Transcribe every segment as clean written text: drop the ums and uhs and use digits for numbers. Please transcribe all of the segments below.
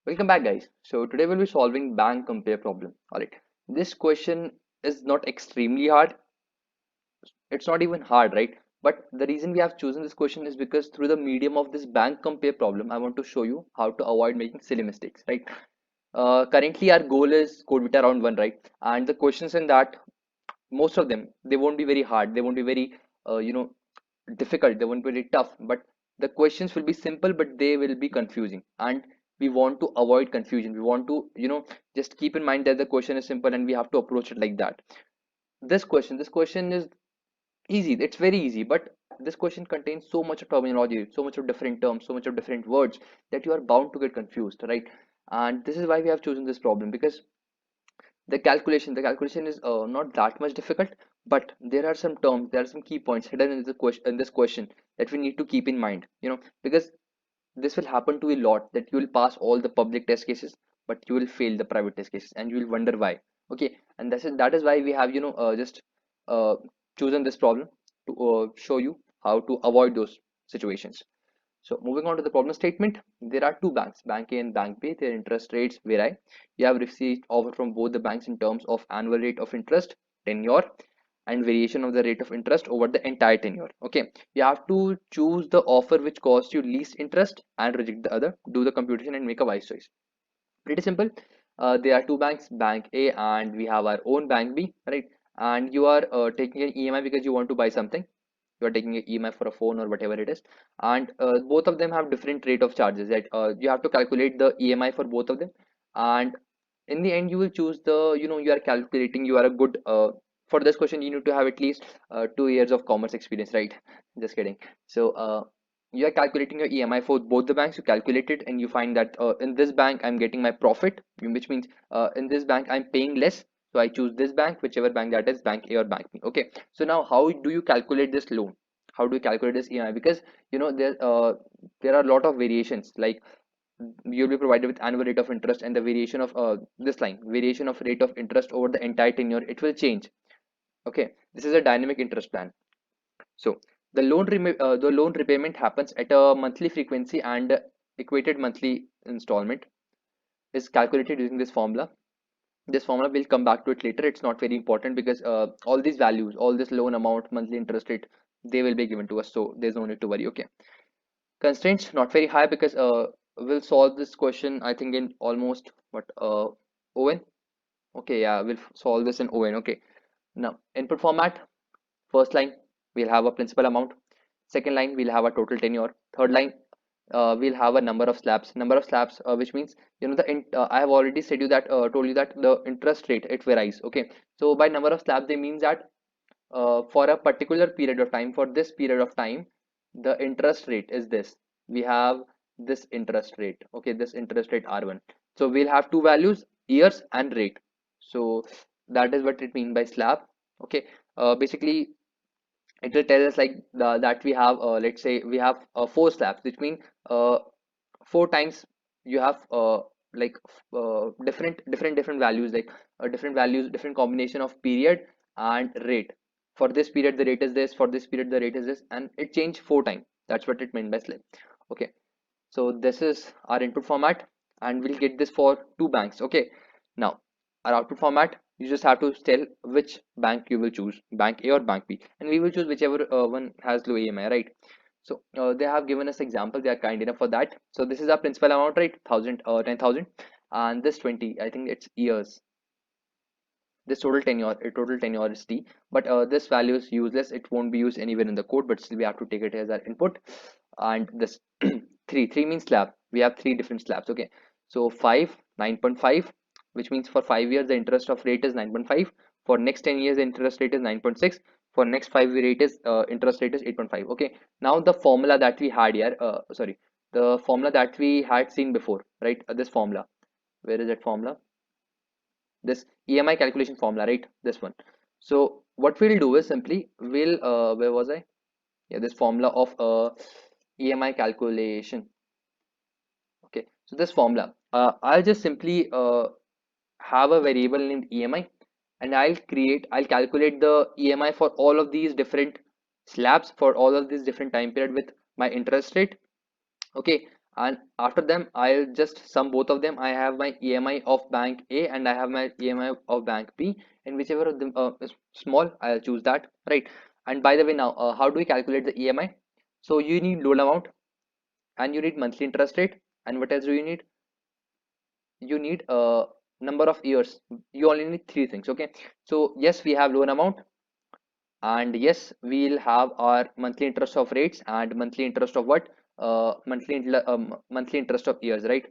Welcome back, guys. So today we'll be solving bank compare problem. All right. This question is not extremely hard. It's not even hard, right? But the reason we have chosen this question is because through the medium of this bank compare problem, I want to show you how to avoid making silly mistakes, right? Currently, our goal is code beta round one, right? And the questions in that, most of them, they won't be very hard. They won't be very, difficult. They won't be very tough. But the questions will be simple, but they will be confusing. And we want to avoid confusion. We want to, just keep in mind that the question is simple and we have to approach it like that. This question is easy. It's very easy, but this question contains so much of terminology, so much of different terms, so much of different words that you are bound to get confused, right? And this is why we have chosen this problem, because the calculation is not that much difficult, but there are some terms, there are some key points hidden in this question that we need to keep in mind, because this will happen to a lot, that you will pass all the public test cases, but you will fail the private test cases and you will wonder why. Okay, and that is why we have just uh, chosen this problem to show you how to avoid those situations. So moving on to the problem statement, there are two banks, Bank A and Bank B. Their interest rates vary. You have received offer from both the banks in terms of annual rate of interest, tenure, and variation of the rate of interest over the entire tenure. Okay, you have to choose the offer which costs you least interest and reject the other. Do the computation and make a wise choice. Pretty simple. There are two banks, Bank A, and we have our own Bank B, right? And you are taking an EMI because you want to buy something. You are taking an EMI for a phone or whatever it is, and both of them have different rate of charges, right? You have to calculate the EMI for both of them, and in the end you will choose the, you are calculating, you are a good for this question you need to have at least 2 years of commerce experience, right? Just kidding. So you are calculating your EMI for both the banks. You calculate it and you find that in this bank I'm getting my profit, which means in this bank I'm paying less, so I choose this bank, whichever bank that is, Bank A or Bank B. Okay, so now how do you calculate this loan? How do you calculate this EMI? Because there are a lot of variations, like you'll be provided with annual rate of interest, and the variation of this line, variation of rate of interest over the entire tenure, it will change. Okay, this is a dynamic interest plan. So the loan repayment happens at a monthly frequency, and equated monthly installment is calculated using this formula. This formula, we'll come back to it later. It's not very important because all these values, all this loan amount, monthly interest rate, they will be given to us, so there's no need to worry. Okay, constraints not very high because we'll solve this question I think in almost what Owen. Okay, yeah, we'll solve this in Owen. Okay, now input format. First line, we'll have a principal amount. Second line, we'll have a total tenure. Third line, we'll have a number of slabs. Number of slabs, which means I have already said you that told you that the interest rate, it varies. Okay, so by number of slabs, they means that for a particular period of time, for this period of time, the interest rate is this. We have this interest rate. Okay, this interest rate R1. So we'll have two values, years and rate. So that is what it means by slab. Okay, basically it will tell us like that we have, let's say we have four slabs, which mean uh, four times you have different values, like different values, different combination of period and rate. For this period the rate is this, for this period the rate is this, and it changed four times. That's what it meant by slab. Okay, so this is our input format, and we'll get this for two banks. Okay, now our output format, you just have to tell which bank you will choose, Bank A or Bank B, and we will choose whichever one has low EMI, right? So they have given us example, they are kind enough for that. So this is our principal amount, right? 10,000, and this 20, I think it's years. This total tenure is T, but this value is useless. It won't be used anywhere in the code, but still we have to take it as our input. And this three means slab. We have three different slabs. Okay, so 5, 9.5, which means for 5 years the interest of rate is 9.5. For next 10 years the interest rate is 9.6. For next 5 year rate is interest rate is 8.5. Okay, now the formula that we had here, sorry, the formula that we had seen before, right? This formula, where is that formula? This EMI calculation formula, right? This one. So what we'll do is simply we'll where was I? Yeah, this formula of EMI calculation. Okay, so this formula, I'll just simply have a variable named EMI, and I'll calculate the EMI for all of these different slabs, for all of these different time period with my interest rate. Okay, and after them I'll just sum both of them. I have my EMI of bank A and I have my EMI of bank B, and whichever of them is small, I'll choose that, right? And by the way, now how do we calculate the EMI? So you need loan amount, and you need monthly interest rate, and what else do you need? You need a number of years. You only need three things. Okay, so yes, we have loan amount, and yes, we'll have our monthly interest of rates and monthly interest of what, monthly interest of years, right?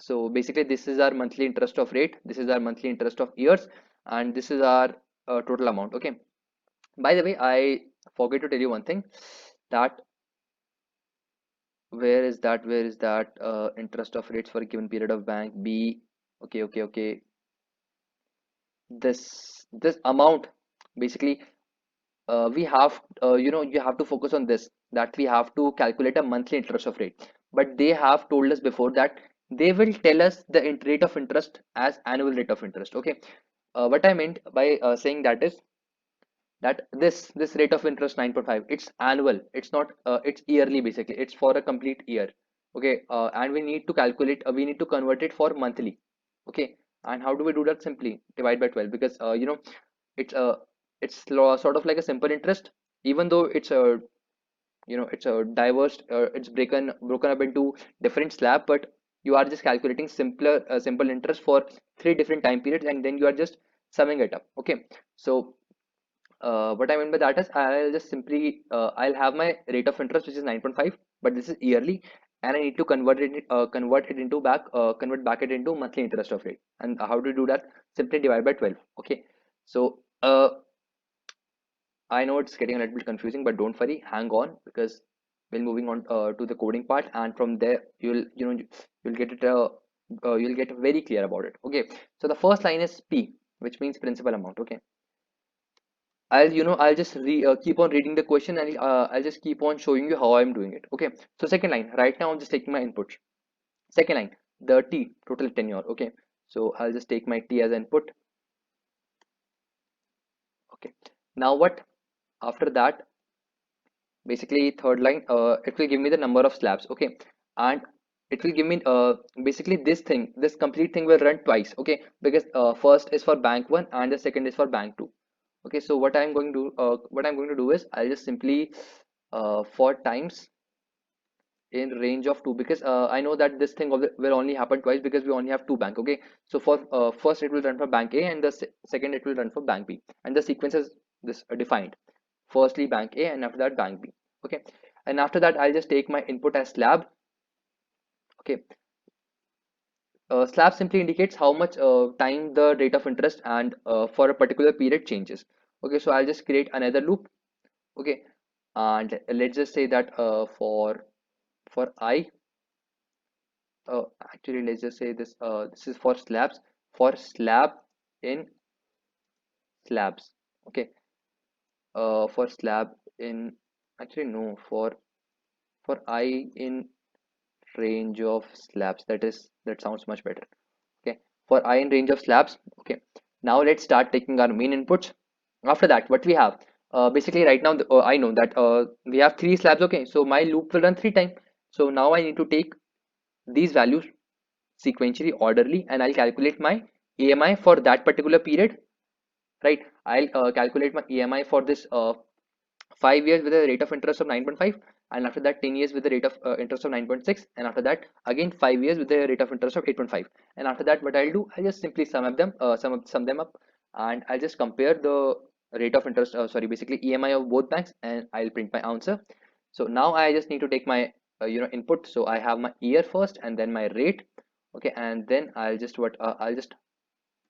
So basically this is our monthly interest of rate, this is our monthly interest of years, and this is our total amount. Okay, by the way, I forget to tell you one thing, that where is that interest of rates for a given period of bank B. Okay, this amount, basically we have you have to focus on this, that we have to calculate a monthly interest of rate, but they have told us before that they will tell us the rate of interest as annual rate of interest. Okay, what I meant by saying that is that this rate of interest 9.5, it's annual, it's not it's yearly, basically it's for a complete year. Okay, and we need to calculate, we need to convert it for monthly. Okay, and how do we do that? Simply divide by 12, because it's a sort of like a simple interest, even though it's a it's a diverse, it's broken up into different slab, but you are just calculating simple interest for three different time periods, and then you are just summing it up. Okay, so what I mean by that is I'll just simply I'll have my rate of interest, which is 9.5, but this is yearly, and I need to convert back it into monthly interest of rate. And how to do that? Simply divide by 12. Okay, so I know it's getting a little bit confusing, but don't worry, hang on, because we're moving on to the coding part, and from there you'll get it you'll get very clear about it. Okay, so the first line is P, which means principal amount. Okay, I'll just keep on reading the question, and I'll just keep on showing you how I'm doing it. Okay, so second line, right now I'm just taking my input. Second line, the T, total tenure. Okay, so I'll just take my T as input. Okay, now what? After that, basically third line, it will give me the number of slabs. Okay, and it will give me basically this complete thing will run twice. Okay, because first is for bank 1 and the second is for bank 2. Okay, so what I'm going to do is I'll just simply for times in range of 2, because I know that this thing will only happen twice because we only have two bank. Okay, so for first it will run for bank A, and the second it will run for bank B, and the sequence is this defined: firstly bank A, and after that bank B. Okay, and after that I'll just take my input as slab. Okay, slab simply indicates how much time the rate of interest and for a particular period changes. Okay, so I'll just create another loop. Okay, and let's just say that for I, actually let's just say this is for slabs, for slab in slabs. Okay, for slab in, actually no, for I in range of slabs, that sounds much better. Okay, for I in range of slabs. Okay, now let's start taking our main inputs. After that, what we have, basically right now I know that we have three slabs. Okay, so my loop will run three times. So now I need to take these values sequentially orderly, and I'll calculate my EMI for that particular period, right? I'll calculate my EMI for this 5 years with a rate of interest of 9.5, and after that 10 years with the rate of interest of 9.6, and after that again 5 years with the rate of interest of 8.5. And after that, what I'll do, I just simply sum up them sum them up, and I'll just compare the rate of interest, sorry, basically EMI of both banks, and I'll print my answer. So now I just need to take my input. So I have my year first and then my rate. Okay, and then I'll just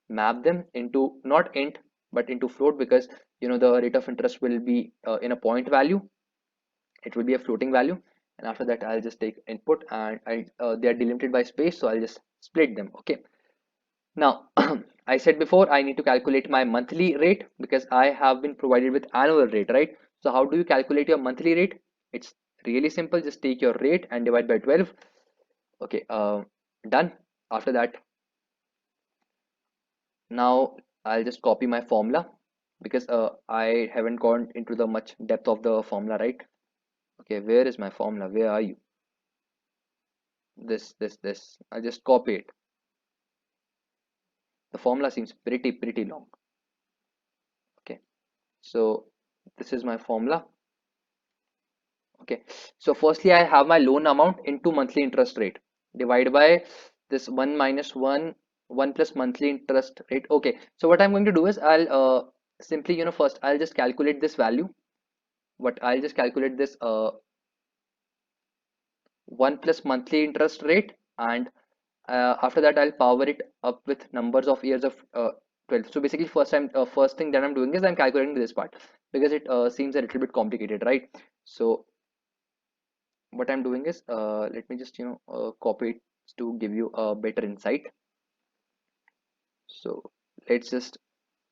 map them into not int but into float, because the rate of interest will be in a point value, it will be a floating value. And after that I'll just take input, and they are delimited by space, so I'll just split them. Okay, now I said before I need to calculate my monthly rate because I have been provided with annual rate, right? So how do you calculate your monthly rate? It's really simple, just take your rate and divide by 12. Okay, done. After that, now I'll just copy my formula, because I haven't gone into the much depth of the formula, right? Okay, where is my formula? Where are you? this. I'll just copy it. The formula seems pretty long. Okay, so this is my formula. Okay, so firstly I have my loan amount into monthly interest rate divided by this 1 minus 1 plus monthly interest rate. Okay, so what I'm going to do is I'll simply, first I'll just calculate this value. What I'll just calculate this 1 plus monthly interest rate, and after that I'll power it up with numbers of years of 12. So basically first thing that I'm doing is I'm calculating this part because it seems a little bit complicated, right? So what I'm doing is let me just copy it to give you a better insight. So let's just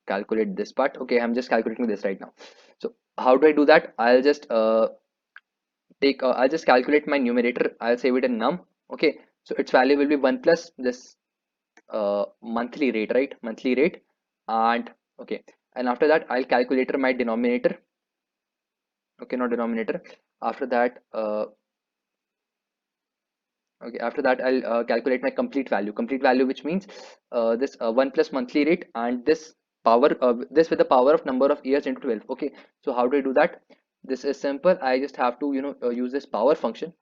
calculate this part. Okay, I'm just calculating this right now. So how do I do that? I'll just calculate my numerator. I'll save it in num. Okay, so its value will be 1 plus this monthly rate, right? Monthly rate. And okay, and after that I'll calculate my denominator. Okay, not denominator. After that okay, after that I'll calculate my complete value, which means this 1 plus monthly rate, and this with the power of number of years into 12. Okay, so how do I do that? This is simple. I just have to use this power function,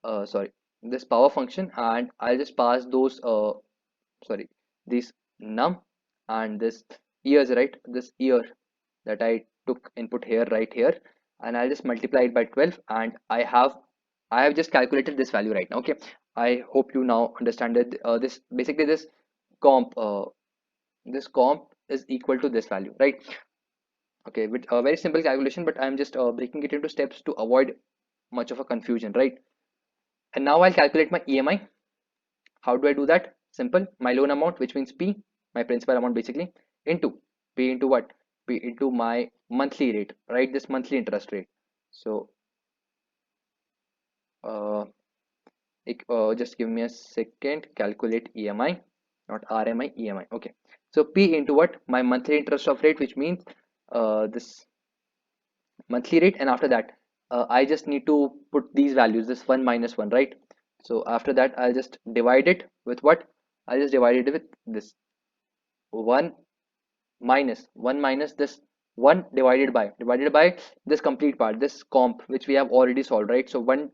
sorry, this power function, and I'll just pass those sorry, this num and this years, right? This year that I took input here, right here, and I'll just multiply it by 12, and I have just calculated this value right now. Okay, I hope you now understand that this basically comp this comp is equal to this value, right? Okay, with a very simple calculation, but I'm just breaking it into steps to avoid much of a confusion, right? And now I'll calculate my EMI. How do I do that? Simple. My loan amount, which means P, my principal amount basically, into P into what? P into my monthly rate, right? This monthly interest rate. So uh, just give me a second. Calculate EMI, not RMI, EMI. Okay. So P into what? My monthly interest of rate, which means this monthly rate, and after that I just need to put these values, this 1 minus 1, right? So after that I'll just divide it with what? I'll just divide it with this 1 minus this 1 divided by this complete part, this comp which we have already solved, right? So 1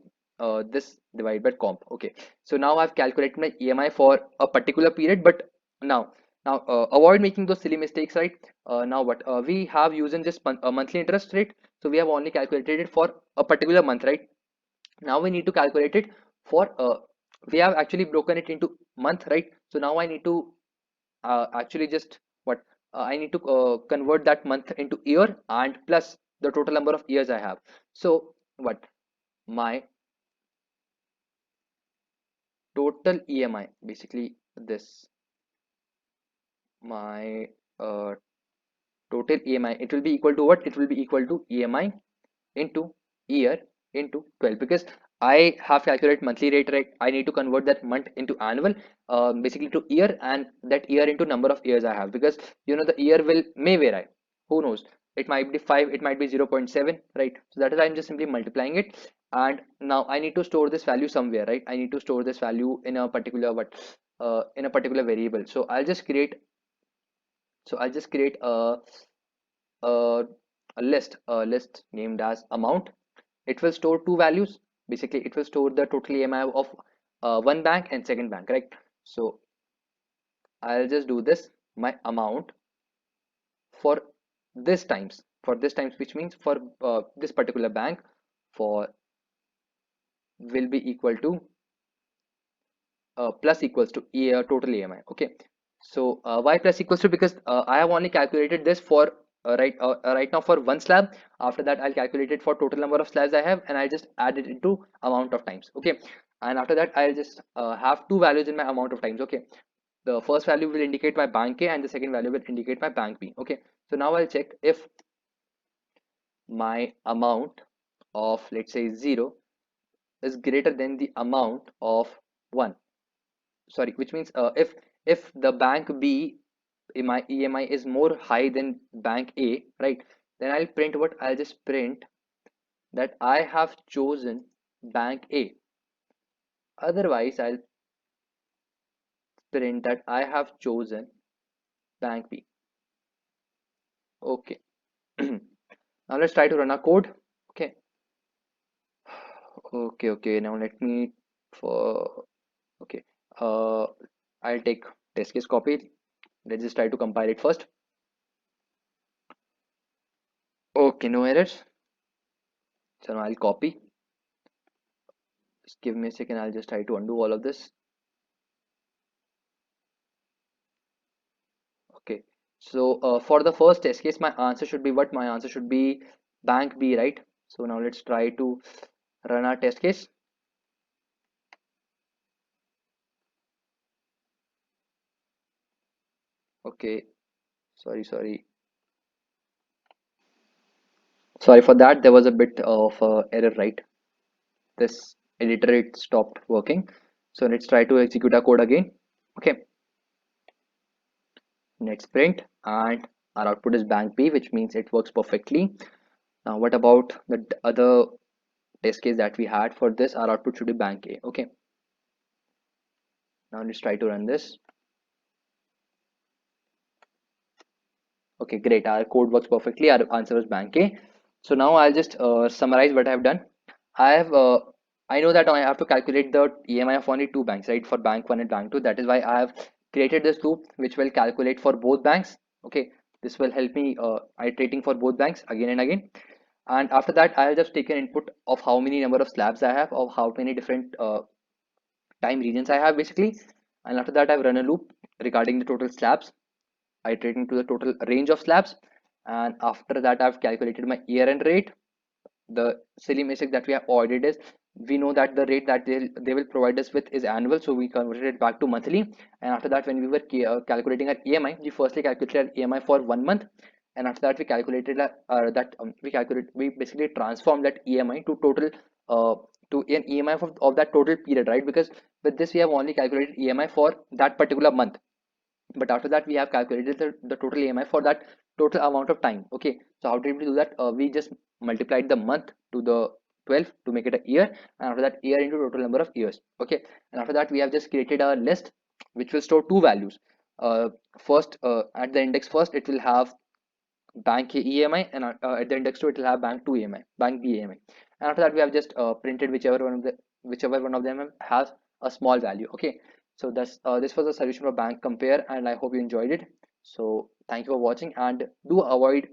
this divided by comp. Okay, so now I've calculated my EMI for a particular period, but now avoid making those silly mistakes, right? Now what we have using this monthly interest rate, so we have only calculated it for a particular month, right? Now we need to calculate it for we have actually broken it into month, right? So now I need to actually just what I need to convert that month into year and plus the total number of years I have. So what my total EMI, basically this my total EMI, it will be equal to what? It will be equal to EMI into year into 12, because I have calculated monthly rate, right? I need to convert that month into annual, basically to year, and that year into number of years I have, because the year may vary, who knows, it might be 5, it might be 0.7, right? So that is why I'm just simply multiplying it, and now I need to store this value somewhere, right? I need to store this value in a particular in a particular variable. So I'll just create a, a list named as amount. It will store two values. Basically it will store the total EMI of one bank and second bank, right? So I'll just do this, my amount for this times, which means for this particular bank, for will be equal to plus equals to total EMI. Okay, so why plus equals to? Because I have only calculated this for right now for one slab. After that I'll calculate it for total number of slabs I have, and I just add it into amount of times. Okay, and after that I'll just have two values in my amount of times. Okay, the first value will indicate my bank A and the second value will indicate my bank B. Okay, so now I'll check if my amount of, let's say, 0 is greater than the amount of 1. Sorry, which means if the bank B, my EMI is more high than bank A, right? Then I'll print what? I'll just print that I have chosen bank A. Otherwise, I'll print that I have chosen bank B. Okay. Now let's try to run our code. Okay. Okay. Now let me for okay. Uh, I'll take test case copy. Let's just try to compile it first. Okay, no errors. So now I'll copy. Just give me a second. I'll just try to undo all of this. Okay. So for the first test case, my answer should be what? My answer should be bank B, right? So now let's try to run our test case. Okay. Sorry. Sorry for that. There was a bit of error, right? This editor it stopped working. So let's try to execute our code again. Okay. Next print and our output is bank B, which means it works perfectly. Now, what about the other test case that we had for this? Our output should be bank A. Okay. Now let's try to run this. Okay, great. Our code works perfectly. Our answer is bank A. So now I'll just summarize what I've done. I have I know that I have to calculate the EMI of only two banks, right? For bank one and bank two. That is why I have created this loop which will calculate for both banks. Okay, this will help me iterating for both banks again and again. And after that, I have just taken input of how many number of slabs I have, of how many different time regions I have basically. And after that, I've run a loop regarding the total slabs, iterating to the total range of slabs. And after that, I've calculated my year end rate. The silly mistake that we have avoided is we know that the rate that they will provide us with is annual, so we converted it back to monthly. And after that, when we were calculating our EMI, we firstly calculated our EMI for 1 month, and after that we calculated we basically transformed that EMI to total uh, to an EMI of that total period, right? Because with this we have only calculated EMI for that particular month, but after that we have calculated the total EMI for that total amount of time. Okay, so how did we do that? We just multiplied the month to the 12 to make it a year, and after that year into total number of years. Okay, and after that we have just created a list which will store two values. First, at the index first it will have bank EMI, and at the index 2 it will have bank 2 EMI, bank B EMI. And after that we have just printed whichever one of them has a small value. Okay, so that's this was a solution for bank compare, and I hope you enjoyed it. So thank you for watching, and do avoid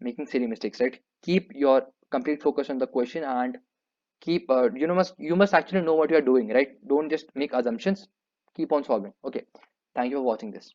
making silly mistakes, right? Keep your complete focus on the question, and keep you must actually know what you are doing, right? Don't just make assumptions. Keep on solving. Okay, thank you for watching this.